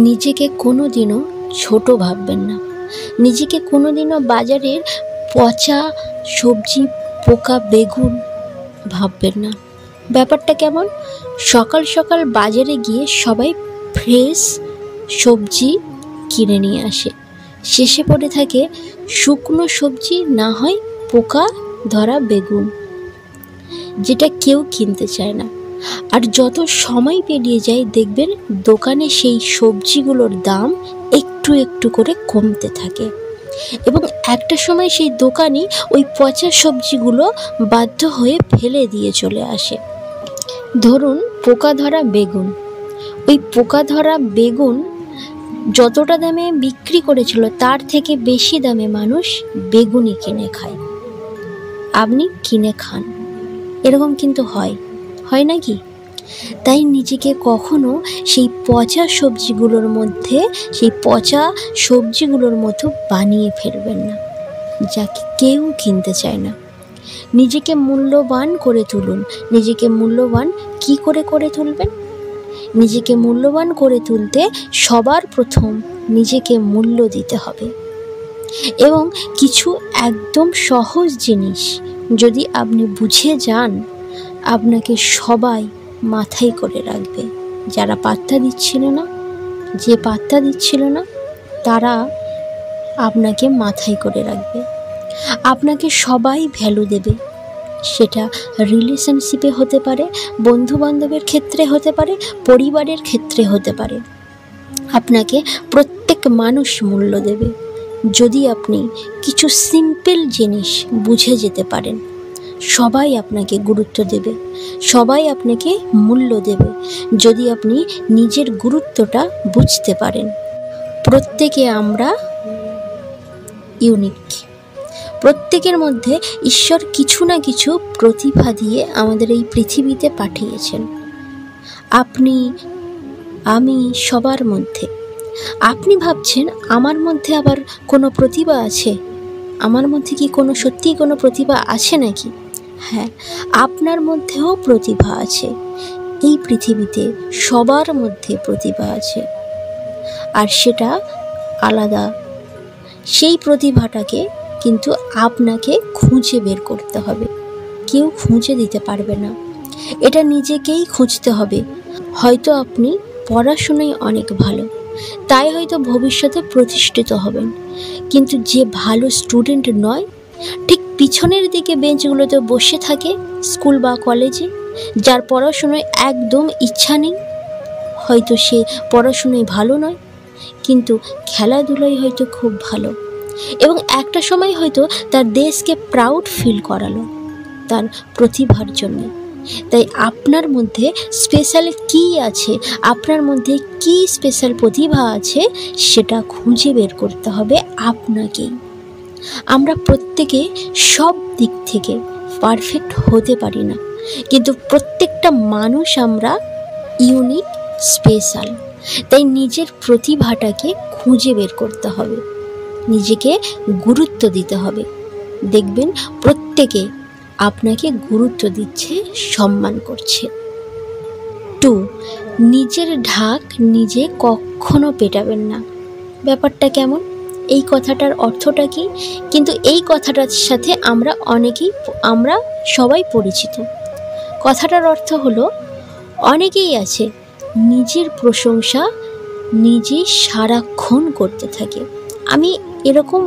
নিজেকে কোনোদিনও ছোট ভাববেন না। নিজেকে কোনোদিনও বাজারের পচা সবজি, পোকা বেগুন ভাববেন না। ব্যাপারটা কেমন? সকাল সকাল বাজারে গিয়ে সবাই ফ্রেশ সবজি কিনে নিয়ে আসে, শেষে পড়ে থাকে শুকনো সবজি, না হয় পোকা ধরা বেগুন, যেটা কেউ কিনতে চায় না। আর যত সময় পেরিয়ে যায় দেখবেন দোকানে সেই সবজিগুলোর দাম একটু একটু করে কমতে থাকে, এবং একটা সময় সেই দোকানি ওই পচা সবজিগুলো বাধ্য হয়ে ফেলে দিয়ে চলে আসে। ধরুন পোকা ধরা বেগুন, ওই পোকা ধরা বেগুন যতটা দামে বিক্রি করেছিল তার থেকে বেশি দামে মানুষ বেগুনই কিনে খায়। আপনি কিনে খান, এরকম কিন্তু হয় নাকি? তাই নিজেকে কখনো সেই পচা সবজিগুলোর মতো বানিয়ে ফেলবেন না, যাকে কেউ কিনতে চায় না। নিজেকে মূল্যবান করে তুলুন। নিজেকে মূল্যবান কি করে তুলবেন? নিজেকে মূল্যবান করে তুলতে সবার প্রথম নিজেকে মূল্য দিতে হবে, এবং কিছু একদম সহজ জিনিস যদি আপনি বুঝে যান, আপনাকে সবাই মাথায় করে রাখবে। যারা পাত্তা দিচ্ছিল না তারা আপনাকে মাথায় করে রাখবে। আপনাকে সবাই ভ্যালু দেবে, সেটা রিলেশনশিপে হতে পারে, বন্ধু বান্ধবের ক্ষেত্রে হতে পারে, পরিবারের ক্ষেত্রে হতে পারে। আপনাকে প্রত্যেক মানুষ মূল্য দেবে যদি আপনি কিছু সিম্পল জিনিস বুঝে যেতে পারেন। সবাই আপনাকে গুরুত্ব দেবে, সবাই আপনাকে মূল্য দেবে যদি আপনি নিজের গুরুত্বটা বুঝতে পারেন। প্রত্যেকে আমরা ইউনিক। প্রত্যেকের মধ্যে ঈশ্বর কিছু না কিছু প্রতিভা দিয়ে আমাদের এই পৃথিবীতে পাঠিয়েছেন। আপনি, আমি, সবার মধ্যে। আপনি ভাবছেন আমার মধ্যে আবার কোনো প্রতিভা আছে? আমার মধ্যে কি সত্যিই কোনো প্রতিভা আছে নাকি? হ্যাঁ, আপনার মধ্যেও প্রতিভা আছে। এই পৃথিবীতে সবার মধ্যে প্রতিভা আছে, আর সেটা আলাদা। সেই প্রতিভাটাকে কিন্তু আপনাকে খুঁজে বের করতে হবে, কেউ খুঁজে দিতে পারবে না। এটা নিজেকেই খুঁজতে হবে। হয়তো আপনি পড়াশোনায় অনেক ভালো, তাই হয়তো ভবিষ্যতে প্রতিষ্ঠিত হবেন, কিন্তু যে ভালো স্টুডেন্ট নয়, ঠিক পিছনের দিকে বেঞ্চগুলোতে বসে থাকে স্কুল বা কলেজে, যার পড়াশোনায় একদম ইচ্ছা নেই, হয়তো সে পড়াশোনায় ভালো নয়, কিন্তু খেলাধুলায় হয়তো খুব ভালো, এবং একটা সময় হয়তো তার দেশকে প্রাউড ফিল করালো তার প্রতিভার জন্য। তাই আপনার মধ্যে স্পেশাল কি আছে, আপনার মধ্যে কি স্পেশাল প্রতিভা আছে, সেটা খুঁজে বের করতে হবে আপনাকেই। আমরা প্রত্যেকে সব দিক থেকে পারফেক্ট হতে পারি না, কিন্তু প্রত্যেকটা মানুষ আমরা ইউনিক, স্পেশাল। তাই নিজের প্রতিভাটাকে খুঁজে বের করতে হবে, নিজেকে গুরুত্ব দিতে হবে। দেখবেন প্রত্যেকে আপনাকে গুরুত্ব দিচ্ছে, সম্মান করছে। 2, নিজের ঢাক নিজে কখনো পেটাবেন না। ব্যাপারটা কেমন? এই কথাটার অর্থটা কি? কিন্তু এই কথাটার সাথে আমরা সবাই পরিচিত। কথাটার অর্থ হলো, অনেকেই আছে নিজের প্রশংসা নিজে সারাক্ষণ করতে থাকে। আমি এরকম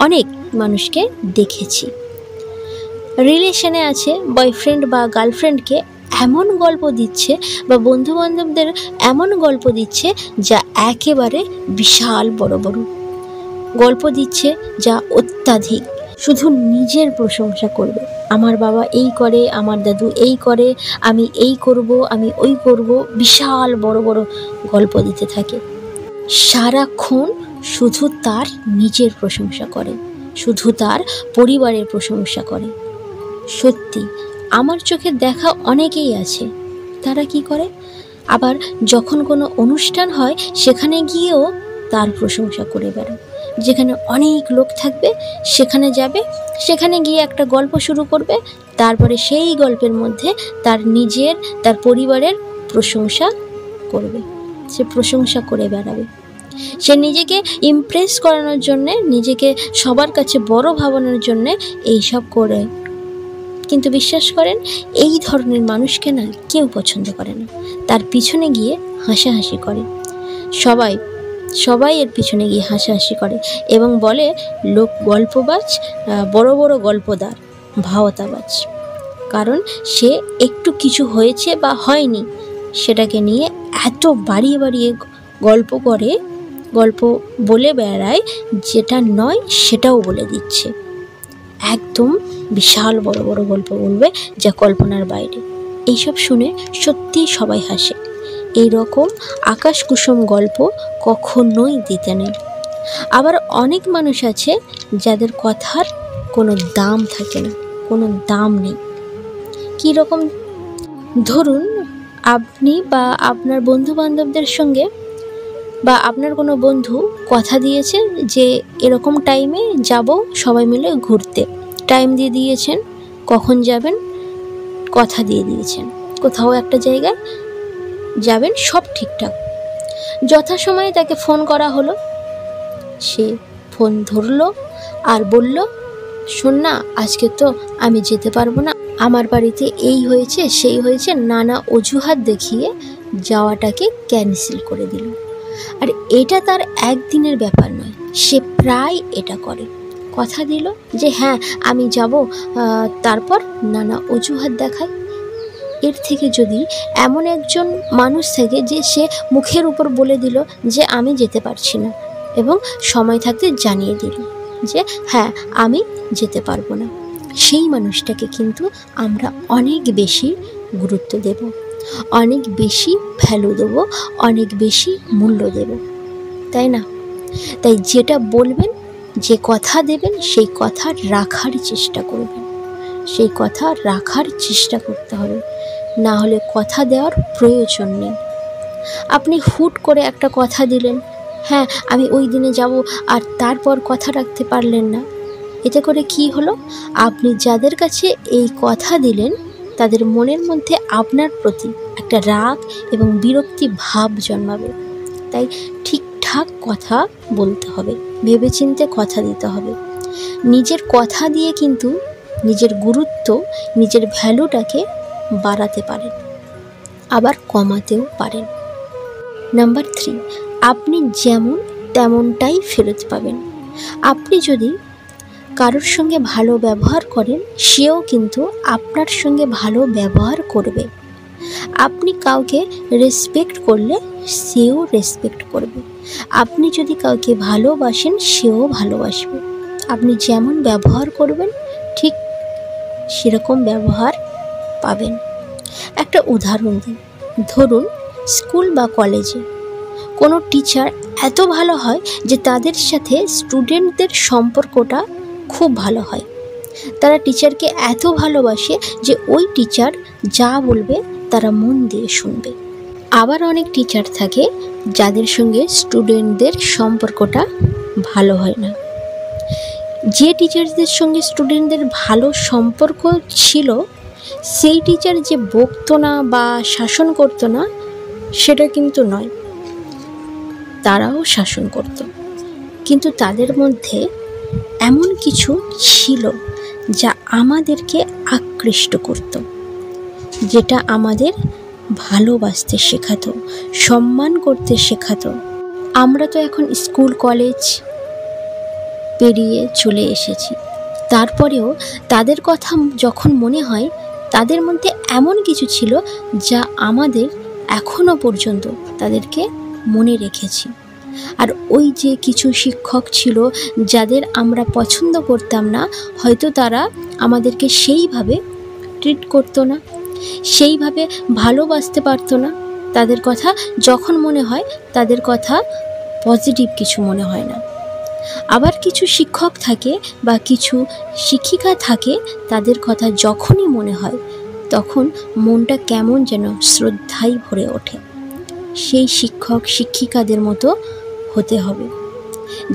অনেক মানুষকে দেখেছি। রিলেশনে আছে, বয়ফ্রেন্ড বা গার্লফ্রেন্ডকে এমন গল্প দিচ্ছে, বা বন্ধুবান্ধবদের এমন গল্প দিচ্ছে যা একেবারে বিশাল বড় বড় গল্প দিচ্ছে, যা অত্যাধিক। শুধু নিজের প্রশংসা করবে, আমার বাবা এই করে, আমার দাদু এই করে, আমি এই করব, আমি ওই করব, বিশাল বড় বড় গল্প দিতে থাকে। সারাক্ষণ শুধু তার নিজের প্রশংসা করে, শুধু তার পরিবারের প্রশংসা করে। সত্যি আমার চোখে দেখা অনেকেই আছে, তারা কি করে, আবার যখন কোনো অনুষ্ঠান হয় সেখানে গিয়েও তার প্রশংসা করে বেড়ায়। যেখানে অনেক লোক থাকবে সেখানে যাবে, সেখানে গিয়ে একটা গল্প শুরু করবে, তারপরে সেই গল্পের মধ্যে তার পরিবারের প্রশংসা করবে। সে প্রশংসা করে বেড়াবে, সে নিজেকে ইমপ্রেস করানোর জন্যে, নিজেকে সবার কাছে বড় ভাবানোর জন্যে এইসব করে। কিন্তু বিশ্বাস করেন, এই ধরনের মানুষকে না কেউ পছন্দ করে না। তার পিছনে গিয়ে হাসাহাসি করে, সবাই এর পিছনে গিয়ে হাসাহাসি করে এবং বলে লোক গল্পবাজ, বড় বড় গল্পদার, ভাওতাবাজ। কারণ সে একটু কিছু হয়েছে বা হয়নি সেটাকে নিয়ে এত বাড়িয়ে বাড়িয়ে গল্প বলে বেড়ায়, যেটা নয় সেটাও বলে দিচ্ছে। একদম বিশাল বড় বড় গল্প বলবে যা কল্পনার বাইরে। এইসব শুনে সত্যিই সবাই হাসে। এই রকম আকাশ কুসুম গল্প কখনোই দিতে নেই। আবার অনেক মানুষ আছে যাদের কথার কোনো দাম থাকে না, কোনো দাম নেই। কী রকম? ধরুন আপনি বা আপনার বন্ধু বান্ধবদের সঙ্গে বা আপনার কোনো বন্ধু কথা দিয়েছে যে এরকম টাইমে যাব সবাই মিলে ঘুরতে, টাইম দিয়ে দিয়েছেন, কখন যাবেন কথা দিয়ে দিয়েছেন, কোথাও একটা জায়গায় যাবেন, সব ঠিকঠাক। যথাসময়ে তাকে ফোন করা হলো, সে ফোন ধরলো আর বলল, শোন না, আজকে তো আমি যেতে পারবো না, আমার বাড়িতে এই হয়েছে সেই হয়েছে, নানা অজুহাত দেখিয়ে যাওয়াটাকে ক্যান্সেল করে দিল। আর এটা তার একদিনের ব্যাপার নয়, সে প্রায় এটা করে। কথা দিল যে হ্যাঁ আমি যাব, তারপর নানা অজুহাত দেখায়। এর থেকে যদি এমন একজন মানুষ থাকে যে সে মুখের উপর বলে দিল যে আমি যেতে পারছি না এবং সময় থাকতে জানিয়ে দিল যে হ্যাঁ আমি যেতে পারবো না, সেই মানুষটাকে কিন্তু আমরা অনেক বেশি গুরুত্ব দেব, অনেক বেশি ভ্যালু দেব, অনেক বেশি মূল্য দেব, তাই না? তাই যেটা বলবেন, যে কথা দেবেন, সেই কথা রাখার চেষ্টা করবেন, সেই কথা রাখার চেষ্টা করতে হবে। না হলে কথা দেওয়ার প্রয়োজন নেই। আপনি হুট করে একটা কথা দিলেন, হ্যাঁ আমি ওই দিনে যাব, আর তারপর কথা রাখতে পারলেন না। এতে করে কি হলো? আপনি যাদের কাছে এই কথা দিলেন তাদের মনের মধ্যে আপনার প্রতি একটা রাগ এবং বিরক্তি ভাব জন্মাবে। তাই ঠিকঠাক কথা বলতে হবে, ভেবেচিন্তে কথা দিতে হবে। নিজের কথা দিয়ে কিন্তু নিজের গুরুত্ব, নিজের ভ্যালুটাকে বাড়াতে পারেন, আবার কমাতেও পারেন। নাম্বার 3, আপনি যেমন তেমনটাই ফেরত পাবেন। আপনি যদি কারোর সঙ্গে ভালো ব্যবহার করেন, সেও কিন্তু আপনার সঙ্গে ভালো ব্যবহার করবে। আপনি কাউকে রেসপেক্ট করলে সেও রেসপেক্ট করবে। আপনি যদি কাউকে ভালোবাসেন, সেও ভালোবাসবে। আপনি যেমন ব্যবহার করবেন ঠিক সেরকম ব্যবহার পাবেন। একটা উদাহরণ দিই, ধরুন স্কুল বা কলেজে কোনো টিচার এত ভালো হয় যে তাদের সাথে স্টুডেন্টদের সম্পর্কটা খুব ভালো হয়। তারা টিচারকে এত ভালোবাসে যে ওই টিচার যা বলবে তারা মন দিয়ে শুনবে। আবার অনেক টিচার থাকে যাদের সঙ্গে স্টুডেন্টদের সম্পর্কটা ভালো হয় না। যে টিচারদের সঙ্গে স্টুডেন্টদের ভালো সম্পর্ক ছিল, সেই টিচার যে বকতো না বা শাসন করতো না সেটা কিন্তু নয়, তারাও শাসন করত। কিন্তু তাদের মধ্যে এমন কিছু ছিল যা আমাদেরকে আকৃষ্ট করত, যেটা আমাদের ভালোবাসতে শেখাতো, সম্মান করতে শেখাতো। আমরা তো এখন স্কুল কলেজ পেরিয়ে চলে এসেছি, তারপরেও তাদের কথা যখন মনে হয়, তাদের মধ্যে এমন কিছু ছিল যা আমাদের এখনো পর্যন্ত তাদেরকে মনে রেখেছি। আর ওই যে কিছু শিক্ষক ছিল যাদের আমরা পছন্দ করতাম না, হয়তো তারা আমাদেরকে সেইভাবে ট্রিট করতো না, সেইভাবে ভালোবাসতে পারতো না। তাদের কথা যখন মনে হয়, তাদের কথা পজিটিভ কিছু মনে হয় না। আবার কিছু শিক্ষক থাকে বা কিছু শিক্ষিকা থাকে, তাদের কথা যখনই মনে হয় তখন মনটা কেমন যেন শ্রদ্ধায় ভরে ওঠে। সেই শিক্ষক শিক্ষিকাদের মতো হতে হবে,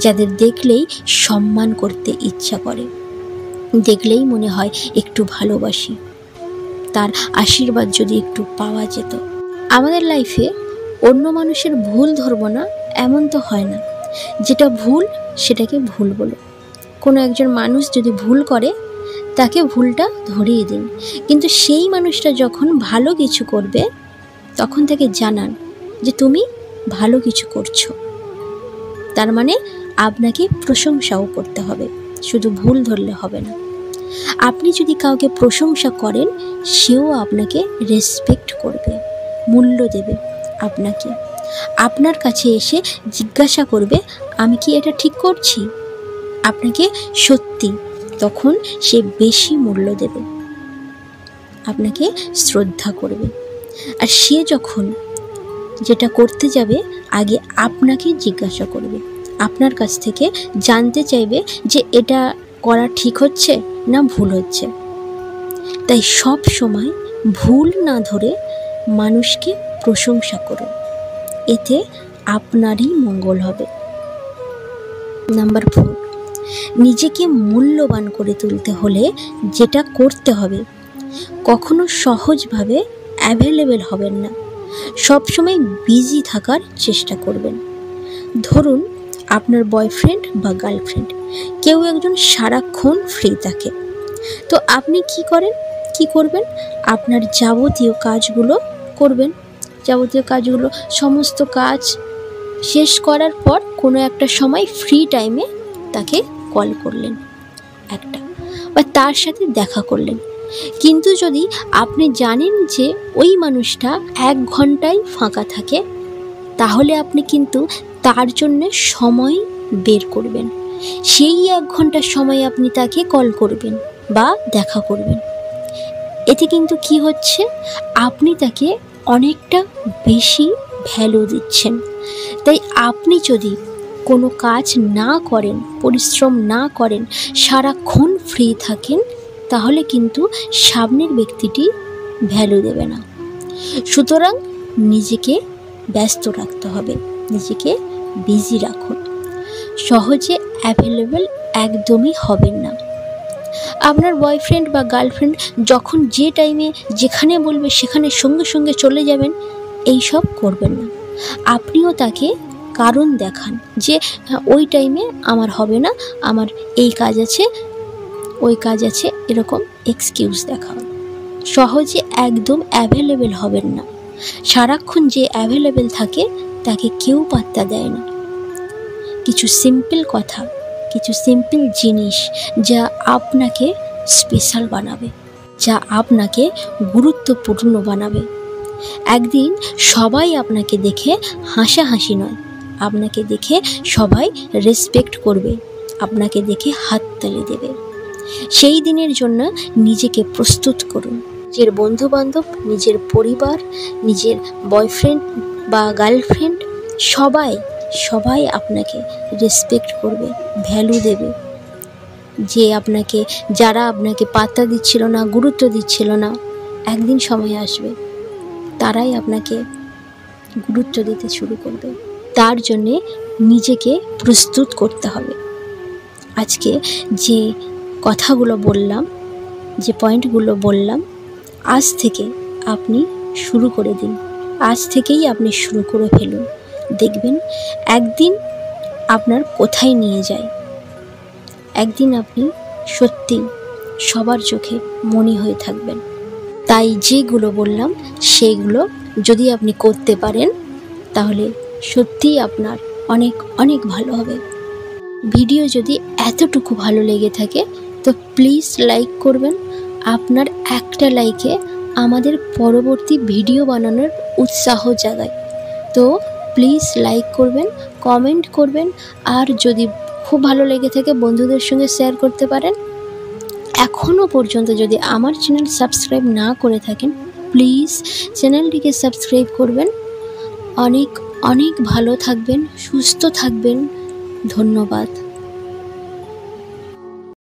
যাদের দেখলেই সম্মান করতে ইচ্ছা করে, দেখলেই মনে হয় একটু ভালোবাসি, তার আশীর্বাদ যদি একটু পাওয়া যেত। আমাদের লাইফে অন্য মানুষের ভুল ধরবো না এমন তো হয় না, যেটা ভুল সেটাকে ভুল বলো। কোনো একজন মানুষ যদি ভুল করে তাকে ভুলটা ধরিয়ে দিন, কিন্তু সেই মানুষটা যখন ভালো কিছু করবে তখন তাকে জানান যে তুমি ভালো কিছু করছো। তার মানে আপনাকে প্রশংসাও করতে হবে, শুধু ভুল ধরলে হবে না। আপনি যদি কাউকে প্রশংসা করেন সেও আপনাকে রেসপেক্ট করবে, মূল্য দেবে আপনাকে, আপনার কাছে এসে জিজ্ঞাসা করবে আমি কি এটা ঠিক করছি, আপনাকে সত্যি, তখন সে বেশি মূল্য দেবে, আপনাকে শ্রদ্ধা করবে। আর সে যখন যেটা করতে যাবে আগে আপনাকে জিজ্ঞাসা করবে, আপনার কাছ থেকে জানতে চাইবে যে এটা করা ঠিক হচ্ছে না ভুল হচ্ছে। তাই সব সময় ভুল না ধরে মানুষকে প্রশংসা করুন, এতে আপনারই মঙ্গল হবে। নাম্বার 4, নিজেকে মূল্যবান করে তুলতে হলে যেটা করতে হবে, কখনো সহজভাবে অ্যাভেলেবেল হবেন না, সবসময় বিজি থাকার চেষ্টা করবেন। ধরুন আপনার বয়ফ্রেন্ড বা গার্লফ্রেন্ড কেউ একজন সারাক্ষণ ফ্রি থাকে, তো আপনি কি করবেন? আপনার যাবতীয় কাজগুলো করবেন, সমস্ত কাজ শেষ করার পর কোনো একটা সময় ফ্রি টাইমে তাকে কল করলেন একটা, বা তার সাথে দেখা করলেন। কিন্তু যদি আপনি জানেন যে ওই মানুষটা 1 ঘন্টায় ফাঁকা থাকে, তাহলে আপনি কিন্তু তার জন্য সময় বের করবেন, সেই 1 ঘন্টার সময় আপনি তাকে কল করবেন বা দেখা করবেন। এতে কিন্তু কি হচ্ছে, আপনি তাকে অনেকটা বেশি ভ্যালু দিচ্ছেন। তাই আপনি যদি কোনো কাজ না করেন, পরিশ্রম না করেন, সারাক্ষণ ফ্রি থাকেন, তাহলে কিন্তু সামনের ব্যক্তিটি ভ্যালু দেবে না। সুতরাং নিজেকে ব্যস্ত রাখতে হবে, নিজেকে বিজি রাখুন, সহজে অ্যাভেলেবেল একদমই হবেন না। আপনার বয়ফ্রেন্ড বা গার্লফ্রেন্ড যখন যে টাইমে যেখানে বলবে সেখানে সঙ্গে সঙ্গে চলে যাবেন, এই সব করবেন না। আপনিও তাকে কারণ দেখান যে ওই টাইমে আমার হবে না, আমার এই কাজ আছে, ওই কাজ আছে, এরকম এক্সকিউজ দেখান। সহজে একদম অ্যাভেলেবেল হবেন না। সারাক্ষণ যে অ্যাভেলেবেল থাকে তাকে কেউ পাত্তা দেয় না। কিছু সিম্পল কথা, কিছু সিম্পল জিনিস যা আপনাকে স্পেশাল বানাবে, যা আপনাকে গুরুত্বপূর্ণ বানাবে। একদিন সবাই আপনাকে দেখে হাসাহাসি নয়, আপনাকে দেখে সবাই রেসপেক্ট করবে, আপনাকে দেখে হাততালি দেবে। সেই দিনের জন্য নিজেকে প্রস্তুত করুন। নিজের বন্ধুবান্ধব, নিজের পরিবার, নিজের বয়ফ্রেন্ড বা গার্লফ্রেন্ড সবাই আপনাকে রেসপেক্ট করবে, ভ্যালু দেবে। যারা আপনাকে পাত্তা দিচ্ছিল না, গুরুত্ব দিচ্ছিল না, একদিন সময় আসবে তারাই আপনাকে গুরুত্ব দিতে শুরু করবে। তার জন্যে নিজেকে প্রস্তুত করতে হবে। আজকে যে কথাগুলো বললাম, যে পয়েন্টগুলো বললাম, আজ থেকে আপনি শুরু করে দিন, আজ থেকেই আপনি শুরু করে ফেলুন। দেখবেন একদিন আপনার কোথায় নিয়ে যায়, একদিন আপনি সত্যি সবার চোখে মনি হয়ে থাকবেন। তাই যেগুলো বললাম সেগুলো যদি আপনি করতে পারেন তাহলে সত্যিই আপনার অনেক অনেক ভালো হবে। ভিডিও যদি এতটুকু ভালো লেগে থাকে তো প্লিজ লাইক করবেন। আপনার একটা লাইকে আমাদের পরবর্তী ভিডিও বানানোর উৎসাহ জাগায়। তো প্লিজ লাইক করবেন, কমেন্ট করবেন, আর যদি খুব ভালো লেগে থাকে বন্ধুদের সঙ্গে শেয়ার করতে পারেন। এখনও পর্যন্ত যদি আমার চ্যানেল সাবস্ক্রাইব না করে থাকেন প্লিজ চ্যানেলটিকে সাবস্ক্রাইব করবেন। অনেক অনেক ভালো থাকবেন, সুস্থ থাকবেন। ধন্যবাদ।